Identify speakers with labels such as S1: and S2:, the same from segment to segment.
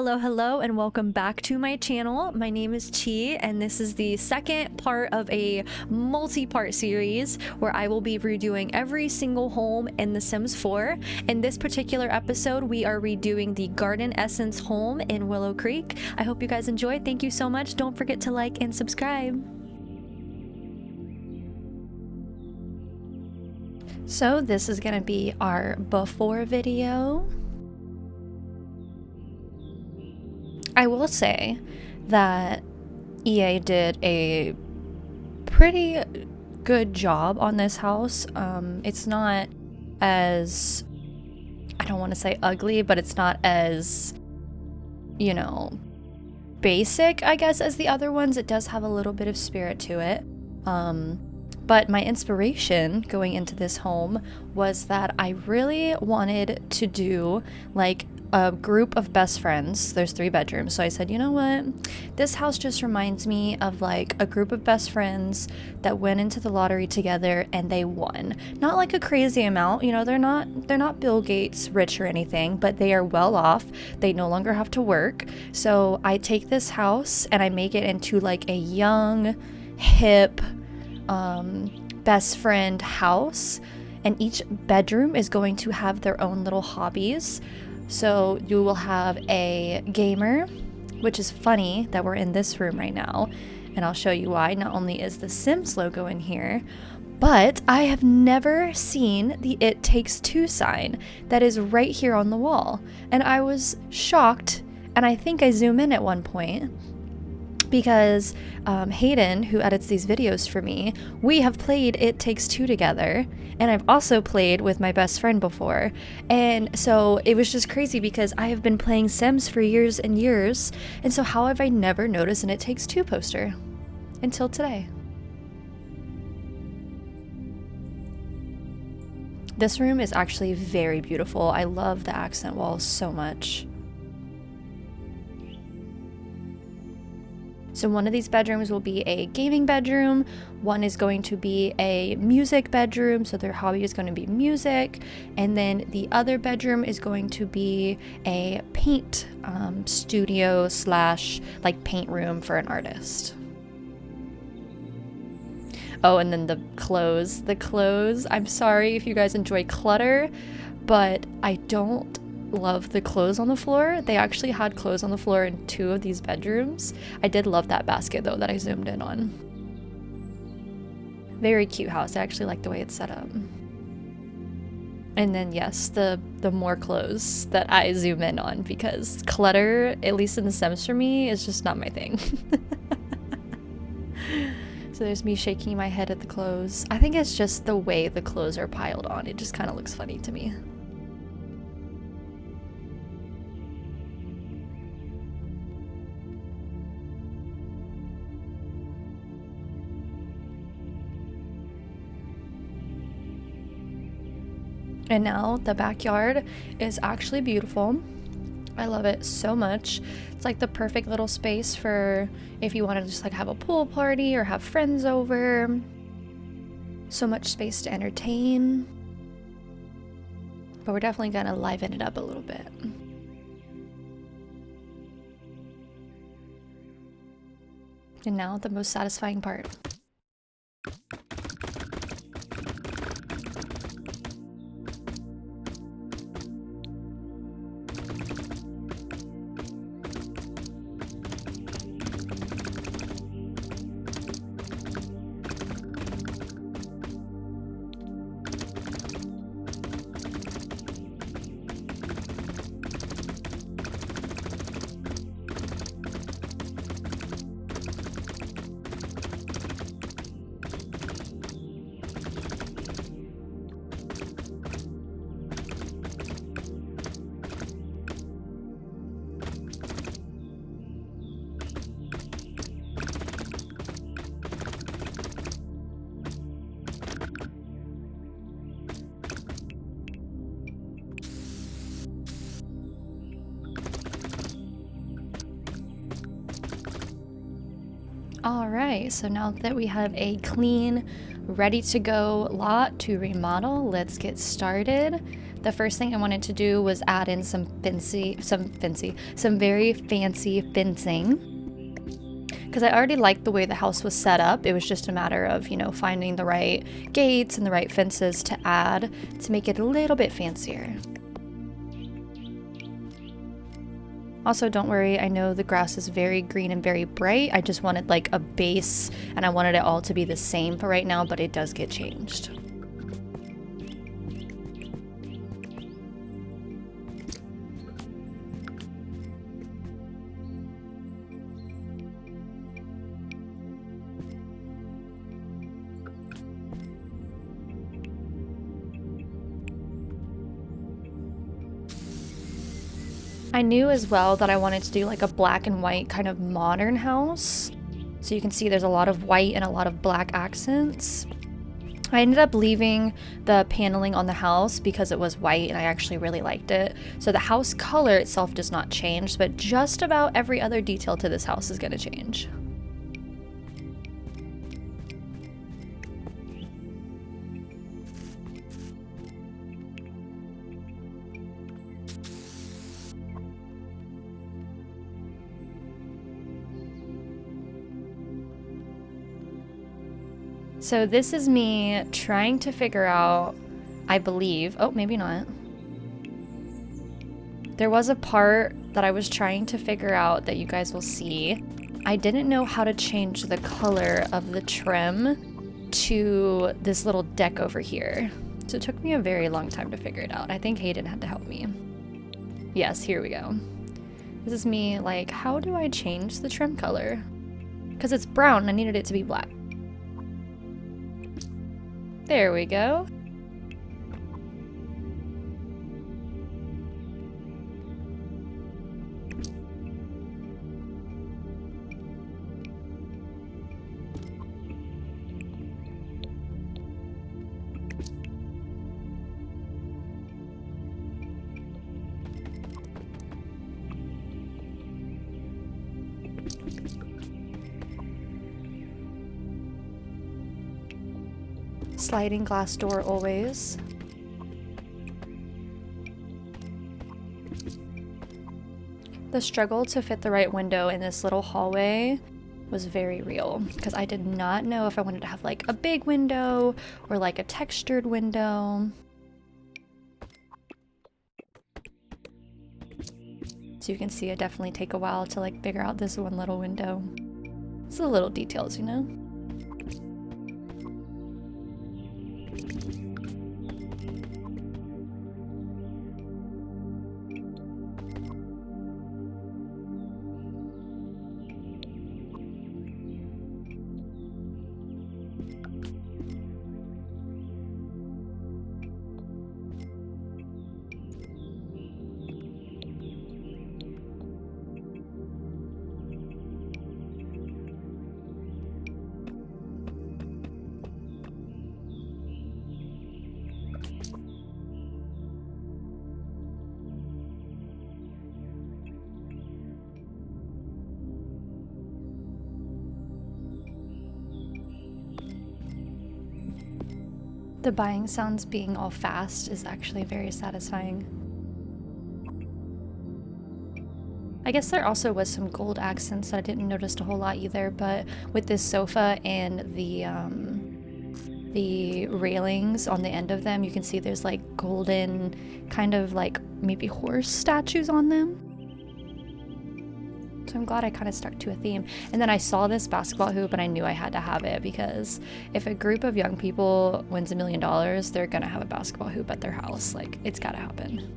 S1: Hello, and welcome back to my channel. My name is Chi, and this is the second part of a multi-part series where I will be redoing every single home in The Sims 4. In this particular episode, we are redoing the Garden Essence home in Willow Creek. I hope you guys enjoy. Thank you so much. Don't forget to like and subscribe. So this is gonna be our before video. I will say that EA did a pretty good job on this house. It's not as, I don't want to say ugly, but it's not as, you know, basic, I guess, as the other ones. It does have a little bit of spirit to it. But my inspiration going into this home was that I really wanted to do like a group of best friends. There's 3 bedrooms, so I said, you know what, this house just reminds me of like a group of best friends that went into the lottery together and they won. Not like a crazy amount, you know, they're not Bill Gates rich or anything, but they are well off. They no longer have to work. So I take this house and I make it into like a young, hip, best friend house, and each bedroom is going to have their own little hobbies. So you will have a gamer, which is funny that we're in this room right now, and I'll show you why. Not only is the Sims logo in here, but I have never seen the It Takes Two sign that is right here on the wall, and I was shocked, and I think I zoom in at one point because Hayden, who edits these videos for me, we have played It Takes Two together, and I've also played with my best friend before, and so it was just crazy because I have been playing Sims for years and years, and so how have I never noticed an It Takes Two poster until today? This room is actually very beautiful. I love the accent walls so much. So one of these bedrooms will be a gaming bedroom, one is going to be a music bedroom, so their hobby is going to be music, and then the other bedroom is going to be a paint studio slash like paint room for an artist. Oh, and then the clothes, I'm sorry if you guys enjoy clutter, but I don't love the clothes on the floor. They actually had clothes on the floor in 2 of these bedrooms. I did love that basket though that I zoomed in on. Very cute house. I actually like the way it's set up. And then yes, the more clothes that I zoom in on, because clutter, at least in The Sims for me, is just not my thing. So there's me shaking my head at the clothes. I think it's just the way the clothes are piled on. It just kind of looks funny to me. And now the backyard is actually beautiful. I love it so much. It's like the perfect little space for if you want to just like have a pool party or have friends over. So much space to entertain. But we're definitely gonna liven it up a little bit. And now the most satisfying part. Alright, so now that we have a clean, ready to go lot to remodel, let's get started. The first thing I wanted to do was add in some very fancy fencing. Because I already liked the way the house was set up. It was just a matter of, finding the right gates and the right fences to add to make it a little bit fancier. Also, don't worry, I know the grass is very green and very bright. I just wanted like a base and I wanted it all to be the same for right now, but it does get changed. I knew as well that I wanted to do like a black and white kind of modern house. So you can see there's a lot of white and a lot of black accents. I ended up leaving the paneling on the house because it was white and I actually really liked it. So the house color itself does not change, but just about every other detail to this house is going to change. So this is me trying to figure out, I believe, oh, maybe not. There was a part that I was trying to figure out that you guys will see. I didn't know how to change the color of the trim to this little deck over here. So it took me a very long time to figure it out. I think Hayden had to help me. Yes, here we go. This is me like, how do I change the trim color? Because it's brown and I needed it to be black. There we go. Sliding glass door always. The struggle to fit the right window in this little hallway was very real because I did not know if I wanted to have like a big window or like a textured window. So you can see it definitely take a while to like figure out this one little window. It's the little details, you know? The buying sounds being all fast is actually very satisfying. I guess there also was some gold accents that I didn't notice a whole lot either, but with this sofa and the railings on the end of them, you can see there's like golden kind of like maybe horse statues on them. So I'm glad I kind of stuck to a theme. And then I saw this basketball hoop and I knew I had to have it because if a group of young people wins $1 million, they're gonna have a basketball hoop at their house. Like, it's gotta happen.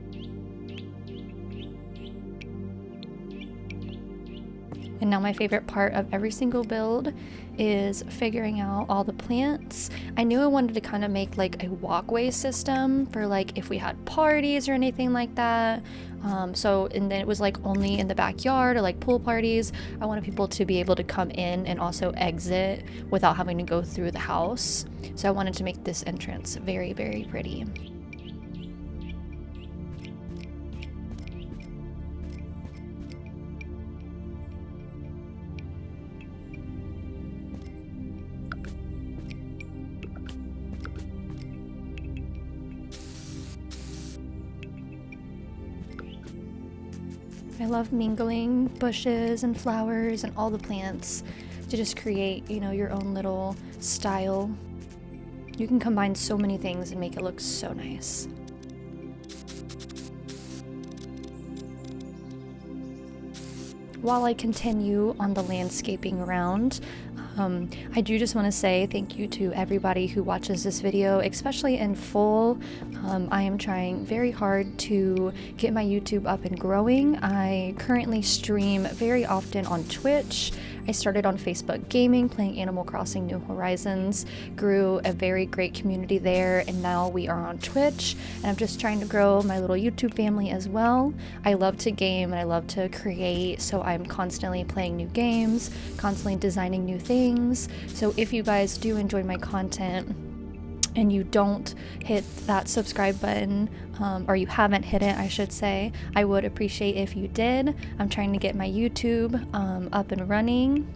S1: And now my favorite part of every single build is figuring out all the plants. I knew I wanted to kind of make like a walkway system for like if we had parties or anything like that. And then it was like only in the backyard or like pool parties. I wanted people to be able to come in and also exit without having to go through the house. So I wanted to make this entrance very, very pretty. I love mingling bushes and flowers and all the plants to just create, you know, your own little style. You can combine so many things and make it look so nice. While I continue on the landscaping around, I do just want to say thank you to everybody who watches this video, especially in full. I am trying very hard to get my YouTube up and growing. I currently stream very often on Twitch. I started on Facebook Gaming, playing Animal Crossing New Horizons, grew a very great community there, and now we are on Twitch, and I'm just trying to grow my little YouTube family as well. I love to game and I love to create, so I'm constantly playing new games, constantly designing new things. So if you guys do enjoy my content and you don't hit that subscribe button, or you haven't hit it, I should say, I would appreciate if you did. I'm trying to get my YouTube up and running.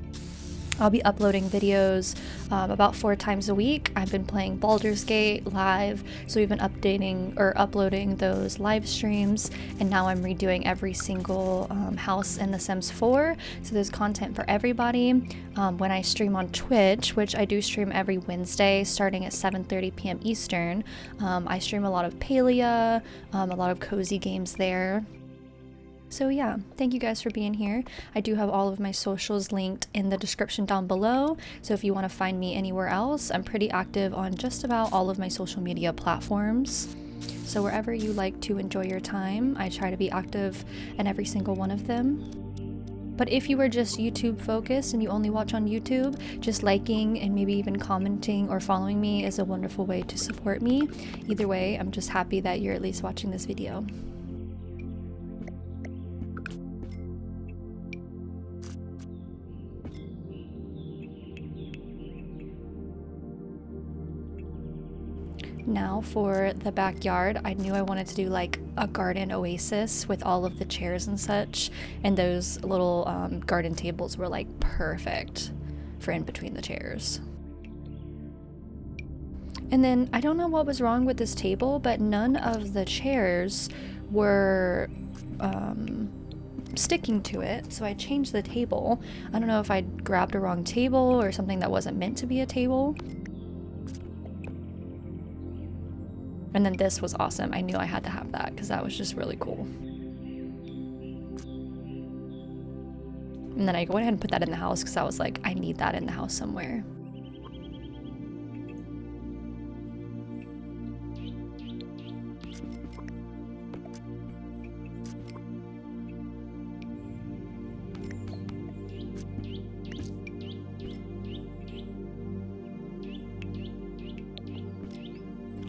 S1: I'll be uploading videos about 4 times a week. I've been playing Baldur's Gate live, so we've been uploading those live streams, and now I'm redoing every single house in The Sims 4, so there's content for everybody. When I stream on Twitch, which I do stream every Wednesday starting at 7:30 p.m. Eastern, I stream a lot of Palia, a lot of cozy games there. So yeah, thank you guys for being here. I do have all of my socials linked in the description down below, so if you want to find me anywhere else, I'm pretty active on just about all of my social media platforms. So wherever you like to enjoy your time, I try to be active in every single one of them. But if you are just YouTube focused and you only watch on YouTube, just liking and maybe even commenting or following me is a wonderful way to support me. Either way, I'm just happy that you're at least watching this video. Now for the backyard, I knew I wanted to do like a garden oasis with all of the chairs and such, and those little garden tables were like perfect for in between the chairs. And then I don't know what was wrong with this table, but none of the chairs were sticking to it, so I changed the table. I don't know if I grabbed a wrong table or something that wasn't meant to be a table. And then this was awesome. I knew I had to have that because that was just really cool. And then I went ahead and put that in the house because I was like, I need that in the house somewhere.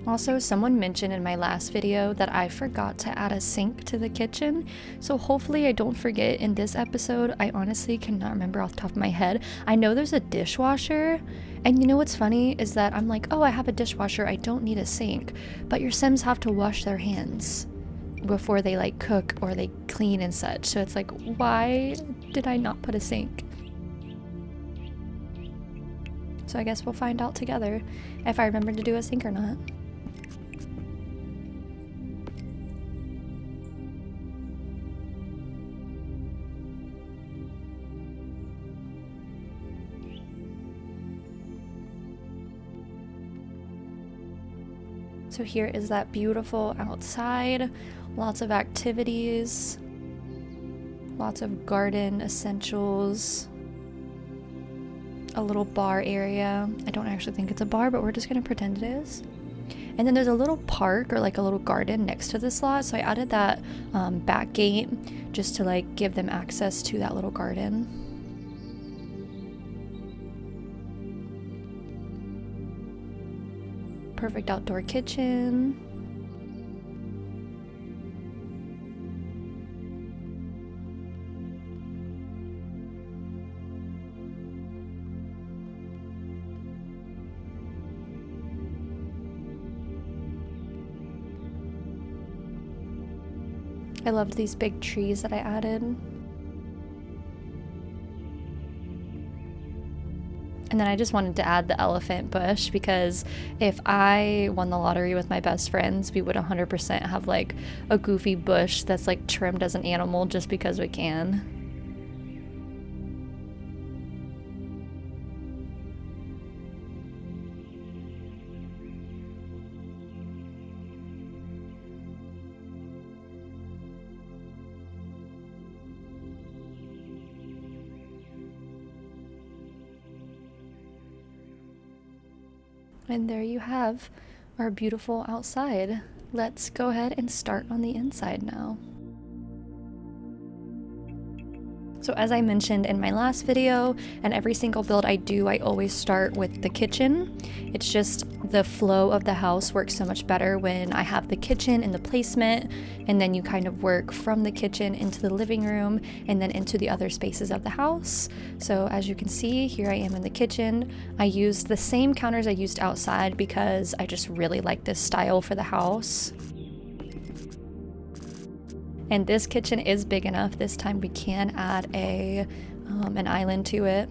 S1: Also, someone mentioned in my last video that I forgot to add a sink to the kitchen, so hopefully I don't forget in this episode. I honestly cannot remember off the top of my head. I know there's a dishwasher, and you know what's funny is that I'm like, oh, I have a dishwasher, I don't need a sink, but your Sims have to wash their hands before they like cook or they clean and such, so it's like, why did I not put a sink? So I guess we'll find out together if I remember to do a sink or not. So here is that beautiful outside, lots of activities, lots of garden essentials, a little bar area. I don't actually think it's a bar, but we're just gonna pretend it is. And then there's a little park or like a little garden next to this lot, so I added that back gate just to like give them access to that little garden. Perfect outdoor kitchen. I loved these big trees that I added. And then I just wanted to add the elephant bush because if I won the lottery with my best friends, we would 100% have like a goofy bush that's like trimmed as an animal just because we can. And there you have our beautiful outside. Let's go ahead and start on the inside now. So as I mentioned in my last video, and every single build I do, I always start with the kitchen. It's just the flow of the house works so much better when I have the kitchen in the placement, and then you kind of work from the kitchen into the living room and then into the other spaces of the house. So as you can see, here I am in the kitchen. I used the same counters I used outside because I just really like this style for the house. And this kitchen is big enough. This time we can add an island to it.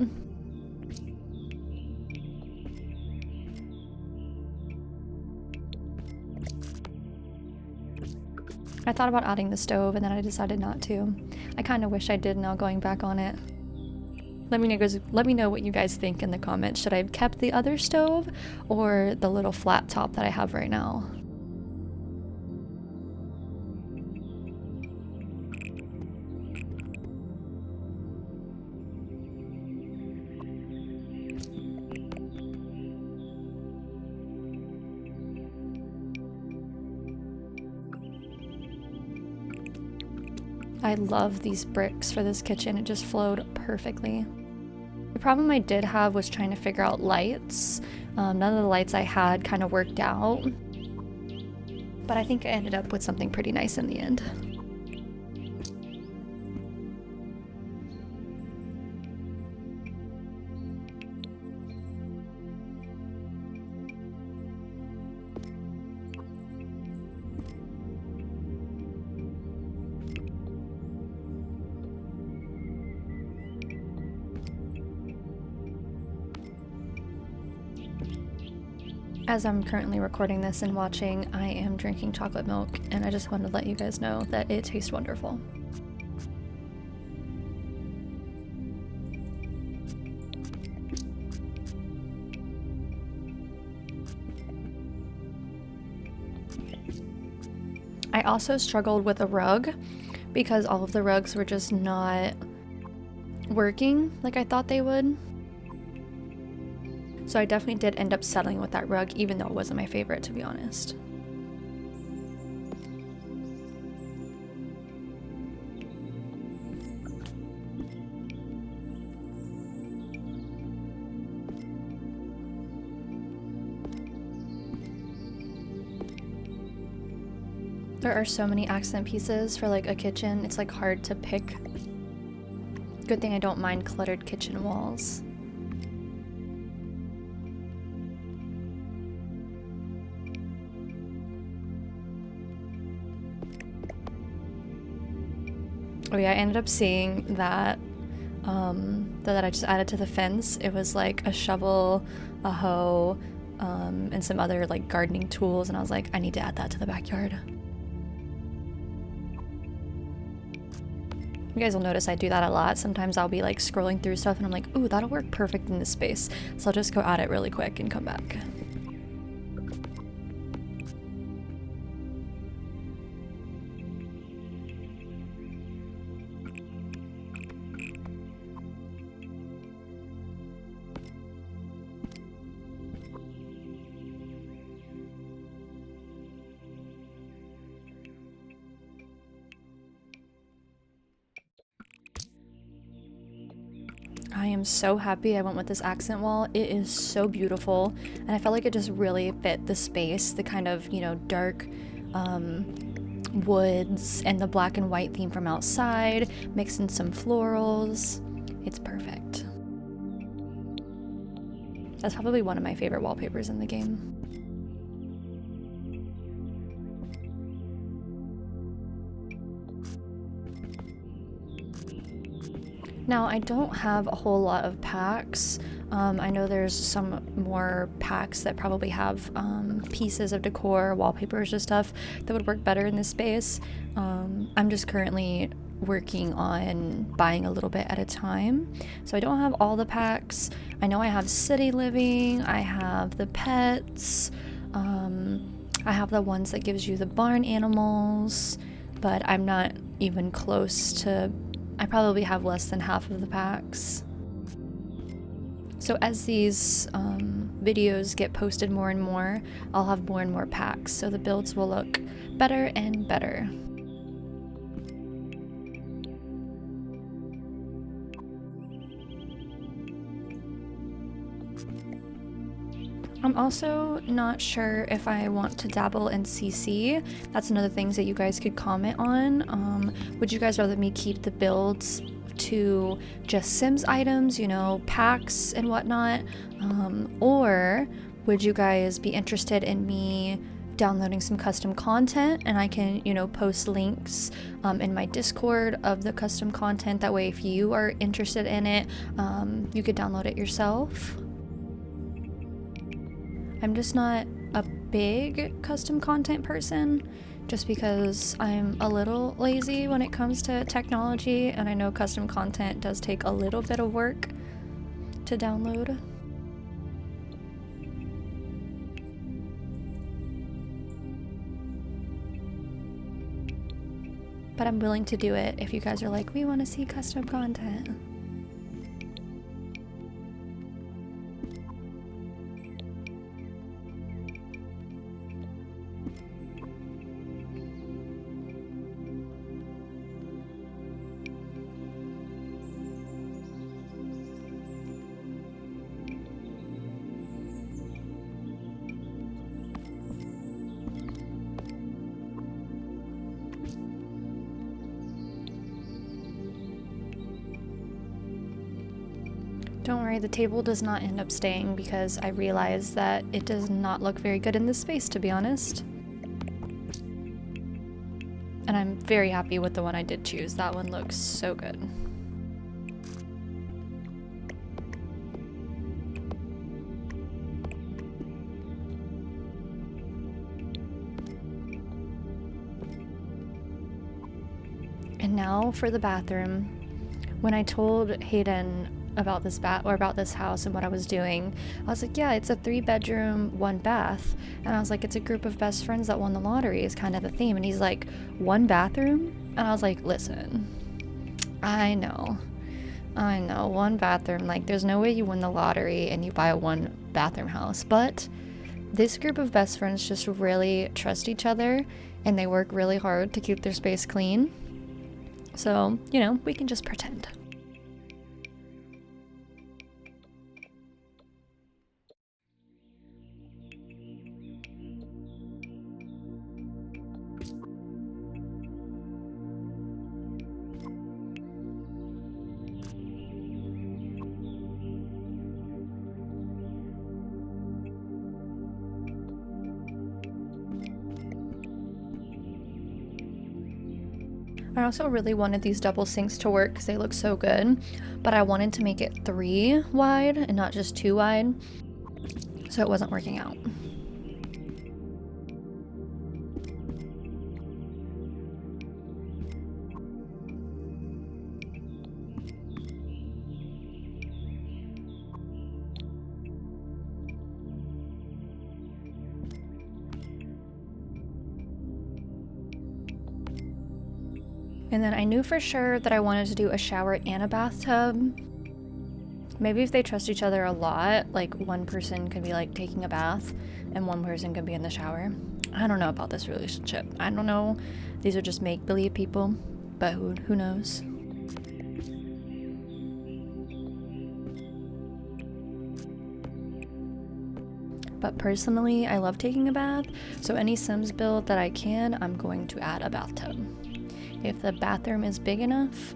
S1: I thought about adding the stove and then I decided not to. I kind of wish I did now going back on it. Let me know what you guys think in the comments. Should I have kept the other stove or the little flat top that I have right now? I love these bricks for this kitchen. It just flowed perfectly. The problem I did have was trying to figure out lights. None of the lights I had kind of worked out, but I think I ended up with something pretty nice in the end. As I'm currently recording this and watching, I am drinking chocolate milk, and I just wanted to let you guys know that it tastes wonderful. I also struggled with a rug because all of the rugs were just not working like I thought they would. So I definitely did end up settling with that rug, even though it wasn't my favorite, to be honest. There are so many accent pieces for like a kitchen, it's like hard to pick. Good thing I don't mind cluttered kitchen walls. Oh yeah, I ended up seeing that that I just added to the fence. It was like a shovel, a hoe, and some other like gardening tools, and I was like, I need to add that to the backyard. You guys will notice I do that a lot. Sometimes I'll be like scrolling through stuff and I'm like, ooh, that'll work perfect in this space. So I'll just go add it really quick and come back. I am so happy I went with this accent wall. It is so beautiful, and I felt like it just really fit the space, the kind of, you know, dark woods and the black and white theme from outside, mixed in some florals. It's perfect. That's probably one of my favorite wallpapers in the game. Now, I don't have a whole lot of packs. I know there's some more packs that probably have pieces of decor, wallpapers or stuff that would work better in this space. I'm just currently working on buying a little bit at a time, so I don't have all the packs. I know I have city living, I have the pets, I have the ones that gives you the barn animals, but I'm not even close to, I probably have less than half of the packs. So as these videos get posted more and more, I'll have more and more packs, so the builds will look better and better. I'm also not sure if I want to dabble in CC. That's another thing that you guys could comment on. Would you guys rather me keep the builds to just Sims items, you know, packs and whatnot? Or would you guys be interested in me downloading some custom content, and I can, you know, post links in my Discord of the custom content. That way, if you are interested in it, you could download it yourself. I'm just not a big custom content person, just because I'm a little lazy when it comes to technology, and I know custom content does take a little bit of work to download. But I'm willing to do it if you guys are like, we want to see custom content. Don't worry, the table does not end up staying because I realized that it does not look very good in this space, to be honest. And I'm very happy with the one I did choose. That one looks so good. And now for the bathroom. When I told Hayden about this house and what I was doing, I was like, yeah, it's a 3-bedroom, 1 bath. And I was like, it's a group of best friends that won the lottery is kind of the theme. And he's like, 1 bathroom? And I was like, listen, I know, 1 bathroom. Like, there's no way you win the lottery and you buy a 1 bathroom house. But this group of best friends just really trust each other, and they work really hard to keep their space clean. So, you know, we can just pretend. I also really wanted these double sinks to work because they look so good, but I wanted to make it 3 wide and not just 2 wide, so it wasn't working out. And then I knew for sure that I wanted to do a shower and a bathtub. Maybe if they trust each other a lot, like one person could be like taking a bath and one person could be in the shower. I don't know about this relationship. I don't know. These are just make-believe people, but who knows? But personally, I love taking a bath, so any Sims build that I can, I'm going to add a bathtub. If the bathroom is big enough,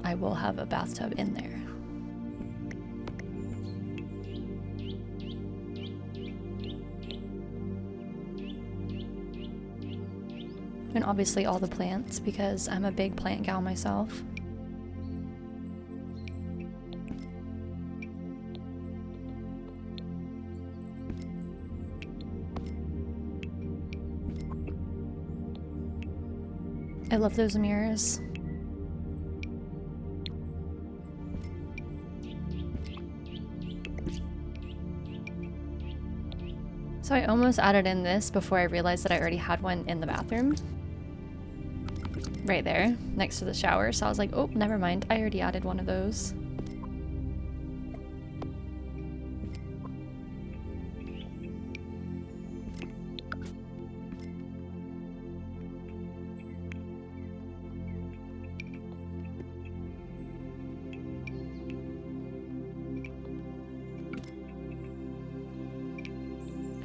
S1: I will have a bathtub in there. And obviously all the plants, because I'm a big plant gal myself. I love those mirrors. So I almost added in this before I realized that I already had one in the bathroom. Right there, next to the shower. So I was like, oh, never mind. I already added one of those.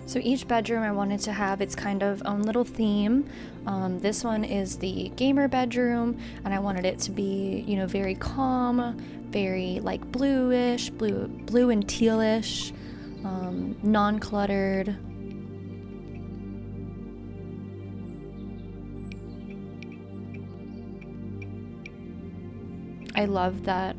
S1: So each bedroom I wanted to have its kind of own little theme. This one is the gamer bedroom, and I wanted it to be, you know, very calm, very like bluish, blue and tealish, non-cluttered. I love that,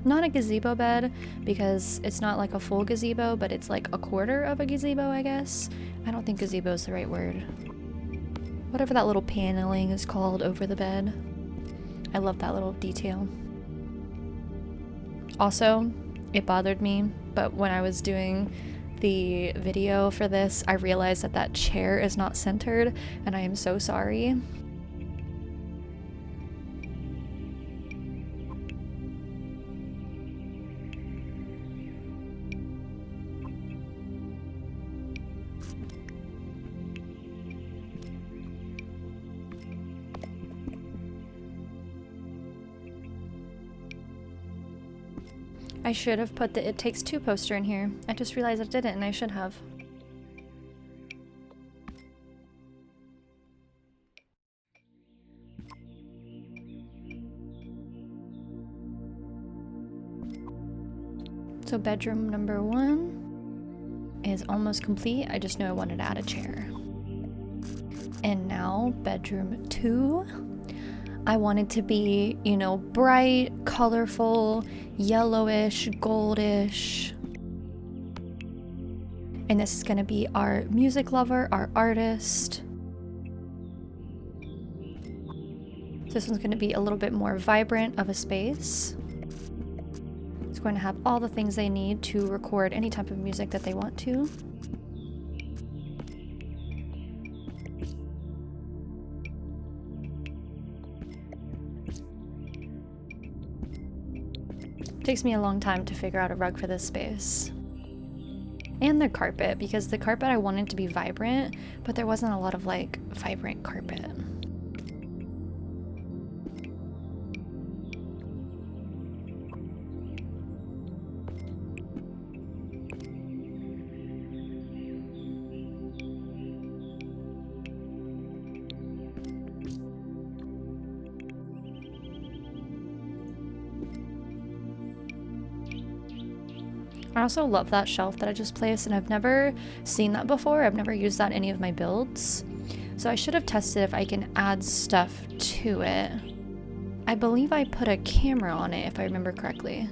S1: not a gazebo bed, because it's not like a full gazebo, but it's like a quarter of a gazebo, I guess. I don't think gazebo is the right word. Whatever that little paneling is called over the bed. I love that little detail. Also, it bothered me, but when I was doing the video for this, I realized that that chair is not centered, and I am so sorry. I should have put the It Takes Two poster in here. I just realized I didn't, and I should have. So bedroom number 1 is almost complete. I just know I wanted to add a chair. And now bedroom 2. I wanted to be, you know, bright, colorful, yellowish, goldish. And this is gonna be our music lover, our artist. This one's gonna be a little bit more vibrant of a space. It's going to have all the things they need to record any type of music that they want to. It takes me a long time to figure out a rug for this space. And the carpet, because the carpet I wanted to be vibrant, but there wasn't a lot of like vibrant carpet. I also love that shelf that I just placed, and I've never seen that before. I've never used that in any of my builds. So I should have tested if I can add stuff to it. I believe I put a camera on it, if I remember correctly.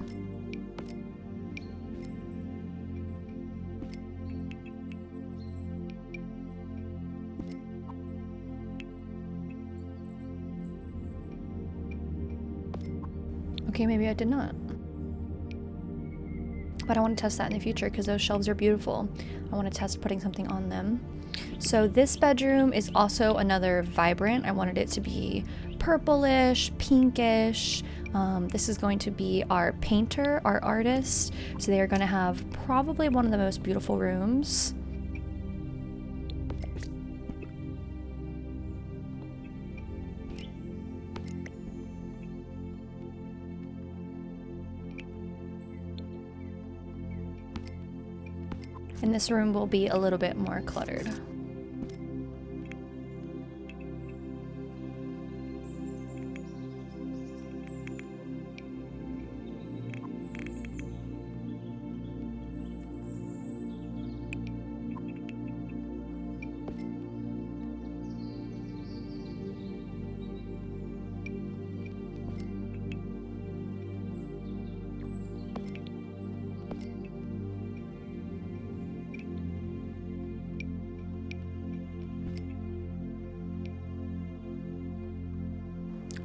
S1: Okay, maybe I did not. But I want to test that in the future because those shelves are beautiful. I want to test putting something on them. So this bedroom is also another vibrant. I wanted it to be purplish, pinkish. This is going to be our painter, our artist. So they are going to have probably one of the most beautiful rooms. And this room will be a little bit more cluttered.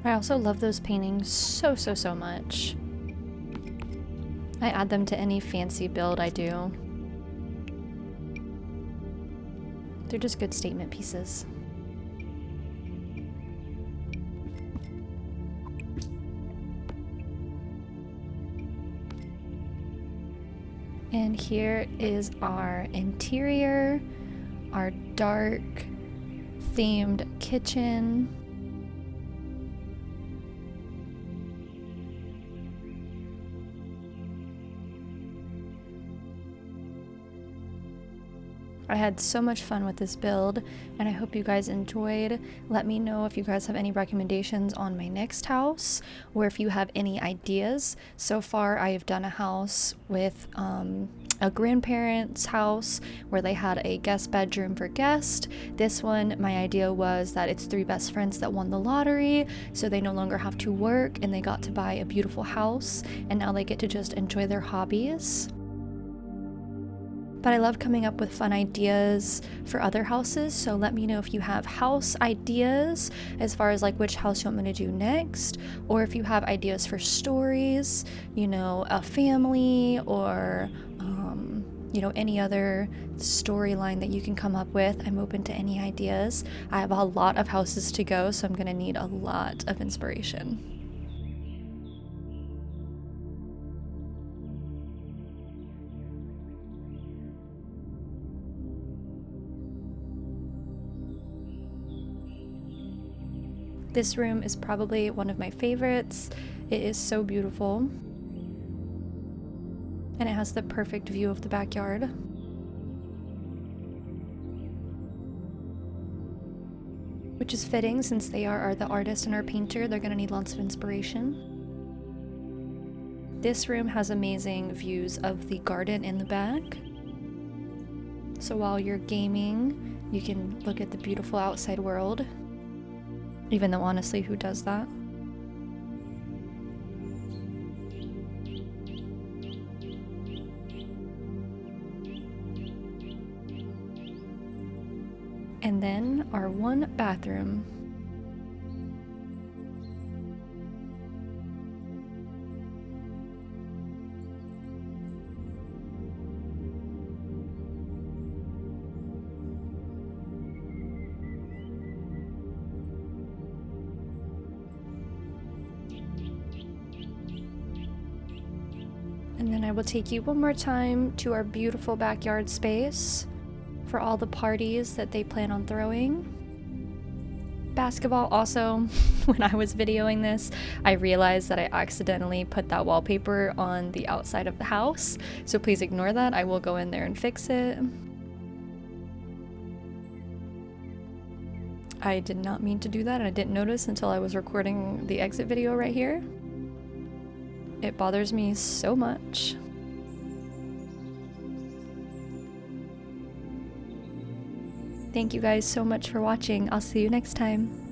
S1: I also love those paintings so much. I add them to any fancy build I do. They're just good statement pieces. And here is our interior, our dark themed kitchen. I had so much fun with this build, and I hope you guys enjoyed. Let me know if you guys have any recommendations on my next house, or if you have any ideas. So far, I have done a house with a grandparent's house where they had a guest bedroom for guests. This one, my idea was that it's 3 best friends that won the lottery, so they no longer have to work, and they got to buy a beautiful house, and now they get to just enjoy their hobbies. But I love coming up with fun ideas for other houses, so let me know if you have house ideas as far as like which house you want me to do next, or if you have ideas for stories, you know, a family, or you know, any other storyline that you can come up with. I'm open to any ideas. I have a lot of houses to go, so I'm gonna need a lot of inspiration. This room is probably one of my favorites. It is so beautiful. And it has the perfect view of the backyard. Which is fitting since they are the artist and our painter. They're gonna need lots of inspiration. This room has amazing views of the garden in the back. So while you're gaming, you can look at the beautiful outside world. Even though honestly, who does that? And then our one bathroom. And then I will take you one more time to our beautiful backyard space for all the parties that they plan on throwing. Basketball also, when I was videoing this, I realized that I accidentally put that wallpaper on the outside of the house, so please ignore that. I will go in there and fix it. I did not mean to do that, and I didn't notice until I was recording the exit video right here. It bothers me so much. Thank you guys so much for watching. I'll see you next time.